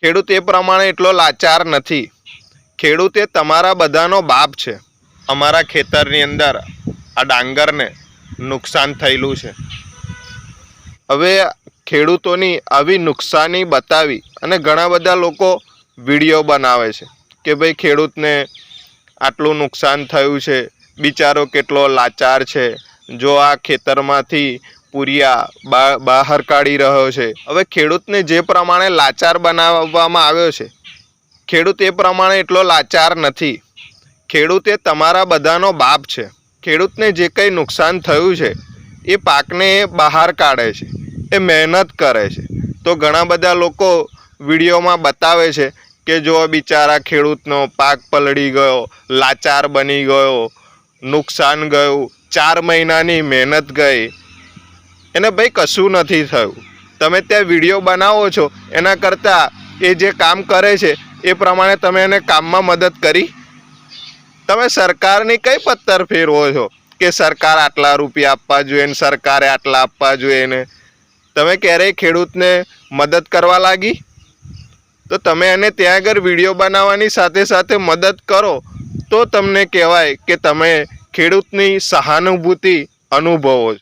ખેડૂત એ પ્રમાણે એટલો લાચાર નથી. ખેડૂત એ તમારા બધાનો બાપ છે. અમારા ખેતરની અંદર આ ડાંગરને નુકસાન થયેલું છે. હવે ખેડૂતોની આવી નુકસાની બતાવી અને ઘણા બધા લોકો વિડીયો બનાવે છે કે ભાઈ ખેડૂતને આટલું નુકસાન થયું છે, બિચારો કેટલો લાચાર છે, જો આ ખેતરમાંથી પૂરિયા બહાર કાઢી રહ્યો છે. હવે ખેડૂતને જે પ્રમાણે લાચાર બનાવવામાં આવ્યો છે, ખેડૂત એ પ્રમાણે એટલો લાચાર નથી. ખેડૂત એ તમારા બધાનો બાપ છે. ખેડૂતને જે કંઈ નુકસાન થયું છે એ પાકને એ બહાર કાઢે છે, એ મહેનત કરે છે. તો ઘણા બધા લોકો વિડીયોમાં બતાવે છે કે જો બિચારા ખેડૂતનો પાક પલળી ગયો, લાચાર બની ગયો, નુકસાન ગયું, 4 મહિનાની મહેનત ગઈ. એને ભાઈ કશું નથી થયું. તમે ત્યાં વિડીયો બનાવો છો એના કરતાં એ જે કામ કરે છે એ પ્રમાણે તમે એને કામમાં મદદ કરી. તમે સરકારની કઈ પત્તર ફેરવો છો કે સરકાર આટલા રૂપિયા આપવા જોઈએ ને સરકારે આટલા આપવા જોઈએ ને? તમે ક્યારેય ખેડૂતને મદદ કરવા લાગી? તો તમે એને ત્યાં આગળ વિડીયો બનાવવાની સાથે સાથે મદદ કરો તો તમને કહેવાય કે તમે ખેડૂતની સહાનુભૂતિ અનુભવો છો.